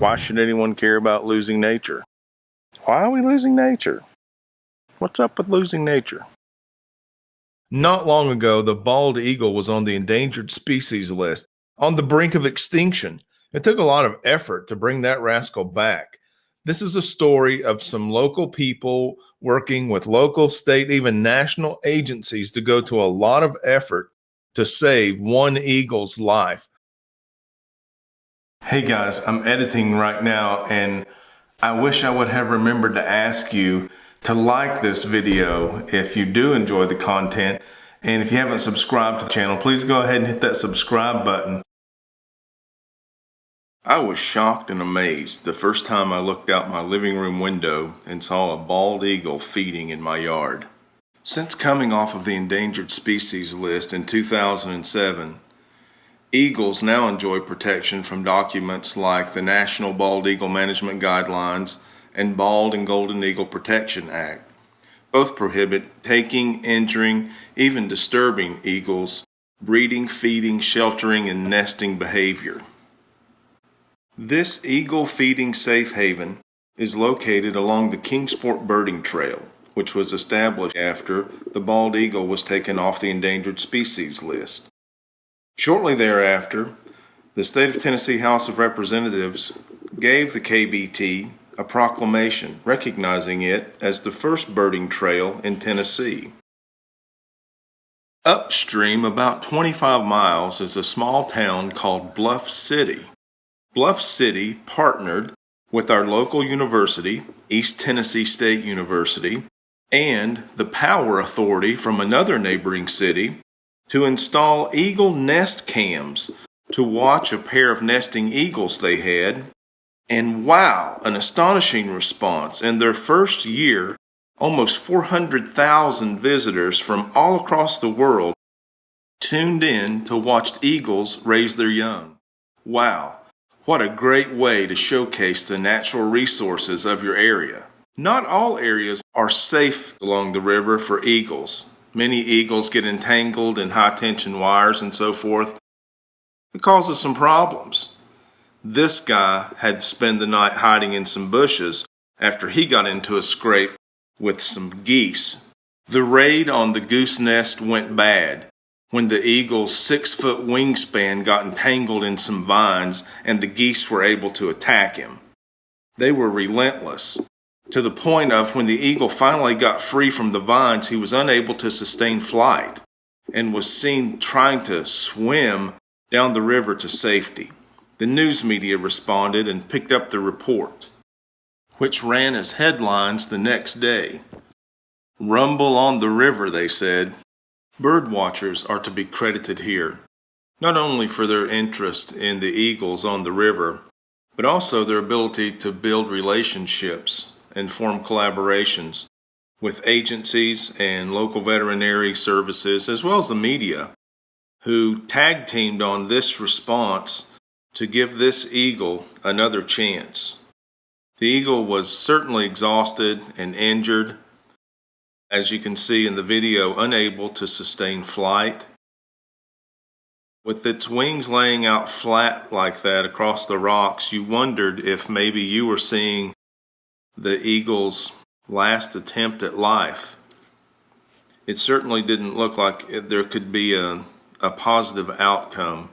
Why should anyone care about losing nature? Why are we losing nature? What's up with losing nature? Not long ago, the bald eagle was on the endangered species list, on the brink of extinction. It took a lot of effort to bring that rascal back. This is a story of some local people working with local, state, even national agencies to go to a lot of effort to save one eagle's life. Hey guys, I'm editing right now and I wish I would have remembered to ask you to like this video if you do enjoy the content. And if you haven't subscribed to the channel, please go ahead and hit that subscribe button. I was shocked and amazed the first time I looked out my living room window and saw a bald eagle feeding in my yard. Since coming off of the endangered species list in 2007, eagles now enjoy protection from documents like the National Bald Eagle Management Guidelines and Bald and Golden Eagle Protection Act. Both prohibit taking, injuring, even disturbing eagles' breeding, feeding, sheltering, and nesting behavior. This eagle feeding safe haven is located along the Kingsport Birding Trail, which was established after the bald eagle was taken off the endangered species list. Shortly thereafter, the State of Tennessee House of Representatives gave the KBT a proclamation recognizing it as the first birding trail in Tennessee. Upstream about 25 miles is a small town called Bluff City. Bluff City partnered with our local university, East Tennessee State University, and the Power Authority from another neighboring city to install eagle nest cams to watch a pair of nesting eagles they had. And wow, an astonishing response. In their first year, almost 400,000 visitors from all across the world tuned in to watch eagles raise their young. Wow, what a great way to showcase the natural resources of your area. Not all areas are safe along the river for eagles. Many eagles get entangled in high-tension wires and so forth. It causes some problems. This guy had to spend the night hiding in some bushes after he got into a scrape with some geese. The raid on the goose nest went bad when the eagle's 6-foot wingspan got entangled in some vines and the geese were able to attack him. They were relentless, to the point of when the eagle finally got free from the vines, he was unable to sustain flight and was seen trying to swim down the river to safety. The news media responded and picked up the report, which ran as headlines the next day. Rumble on the river, they said. Bird watchers are to be credited here, not only for their interest in the eagles on the river, but also their ability to build relationships and form collaborations with agencies and local veterinary services, as well as the media, who tag teamed on this response to give this eagle another chance. The eagle was certainly exhausted and injured, as you can see in the video, unable to sustain flight. With its wings laying out flat like that across the rocks, you wondered if maybe you were seeing the eagle's last attempt at life. It certainly didn't look like there could be a positive outcome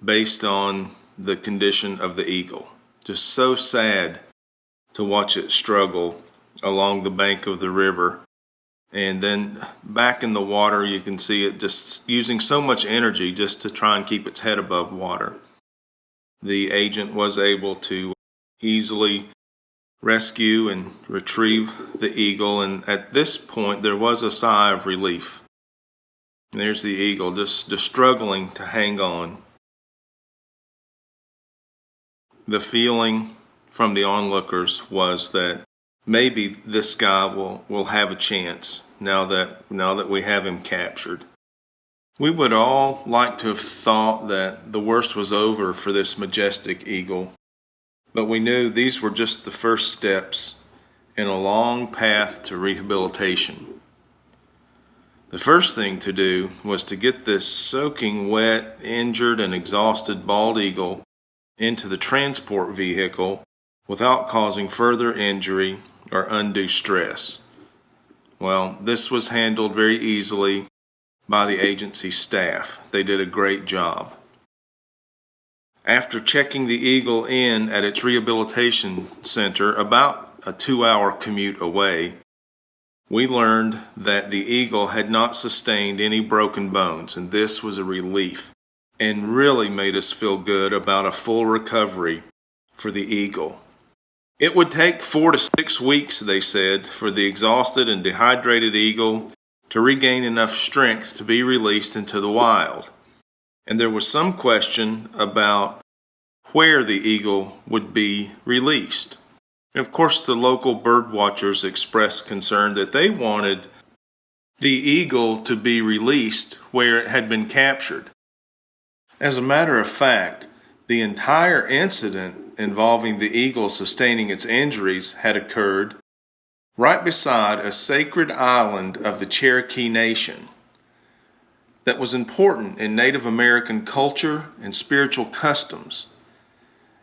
based on the condition of the eagle. Just so sad to watch it struggle along the bank of the river. And then back in the water, you can see it just using so much energy just to try and keep its head above water. The agent was able to easily rescue and retrieve the eagle, and at this point there was a sigh of relief. And there's the eagle just struggling to hang on. The feeling from the onlookers was that maybe this guy will have a chance now that we have him captured. We would all like to have thought that the worst was over for this majestic eagle, but we knew these were just the first steps in a long path to rehabilitation. The first thing to do was to get this soaking wet, injured, and exhausted bald eagle into the transport vehicle without causing further injury or undue stress. Well, this was handled very easily by the agency staff. They did a great job. After checking the eagle in at its rehabilitation center about a 2-hour commute away, we learned that the eagle had not sustained any broken bones, and this was a relief and really made us feel good about a full recovery for the eagle. It would take 4 to 6 weeks, they said, for the exhausted and dehydrated eagle to regain enough strength to be released into the wild. And there was some question about where the eagle would be released. And of course, the local bird watchers expressed concern that they wanted the eagle to be released where it had been captured. As a matter of fact, the entire incident involving the eagle sustaining its injuries had occurred right beside a sacred island of the Cherokee Nation that was important in Native American culture and spiritual customs.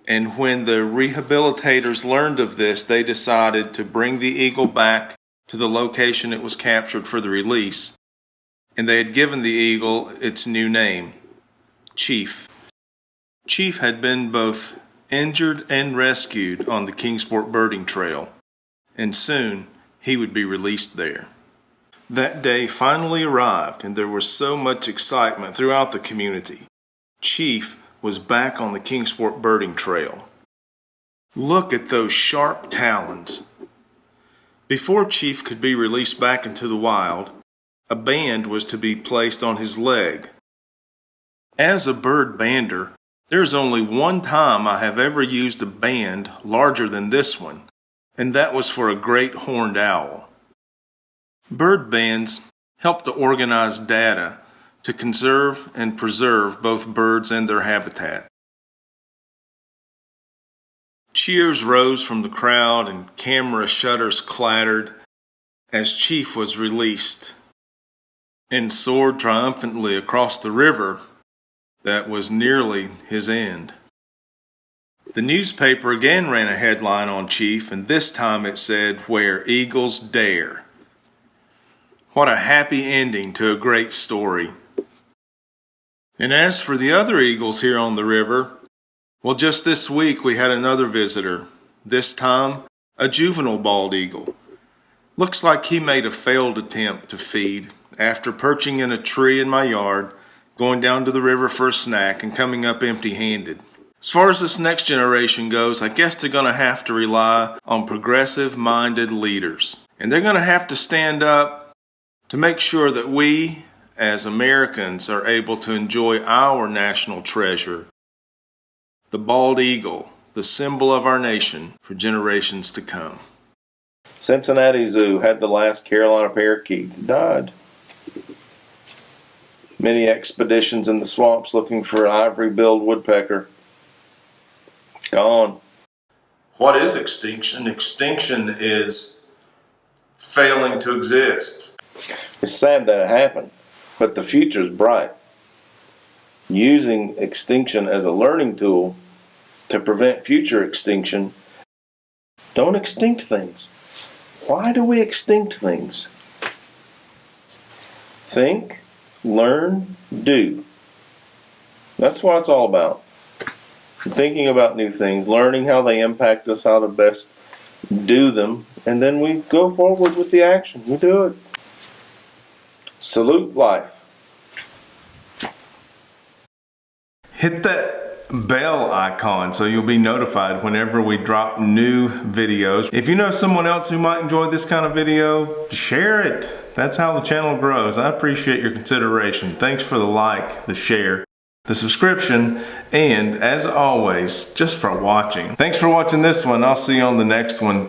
And when the rehabilitators learned of this, they decided to bring the eagle back to the location it was captured for the release. And they had given the eagle its new name, Chief. Chief had been both injured and rescued on the Kingsport birding trail, and soon he would be released there. That day finally arrived, and there was so much excitement throughout the community. Chief was back on the Kingsport birding trail. Look at those sharp talons. Before Chief could be released back into the wild, a band was to be placed on his leg. As a bird bander, there's only one time I have ever used a band larger than this one, and that was for a great horned owl. Bird bands help to organize data to conserve and preserve both birds and their habitat. Cheers rose from the crowd and camera shutters clattered as Chief was released and soared triumphantly across the river that was nearly his end. The newspaper again ran a headline on Chief, and this time it said, "Where Eagles Dare." What a happy ending to a great story. And as for the other eagles here on the river, well, just this week we had another visitor, this time a juvenile bald eagle. Looks like he made a failed attempt to feed after perching in a tree in my yard, going down to the river for a snack, and coming up empty-handed. As far as this next generation goes, I guess they're going to have to rely on progressive-minded leaders. And they're going to have to stand up to make sure that we, as Americans, are able to enjoy our national treasure, the bald eagle, the symbol of our nation, for generations to come. Cincinnati Zoo had the last Carolina parakeet. Died. Many expeditions in the swamps looking for an ivory-billed woodpecker. Gone. What is extinction? Extinction is failing to exist. It's sad that it happened, but the future is bright. Using extinction as a learning tool to prevent future extinction. Don't extinct things. Why do we extinct things? Think, learn, do. That's what it's all about. Thinking about new things, learning how they impact us, how to best do them, and then we go forward with the action. We do it. Salute life. Hit that bell icon so you'll be notified whenever we drop new videos. If you know someone else who might enjoy this kind of video, share it. That's how the channel grows. I appreciate your consideration. Thanks for the like, the share, the subscription, and as always, just for watching. Thanks for watching this one. I'll see you on the next one.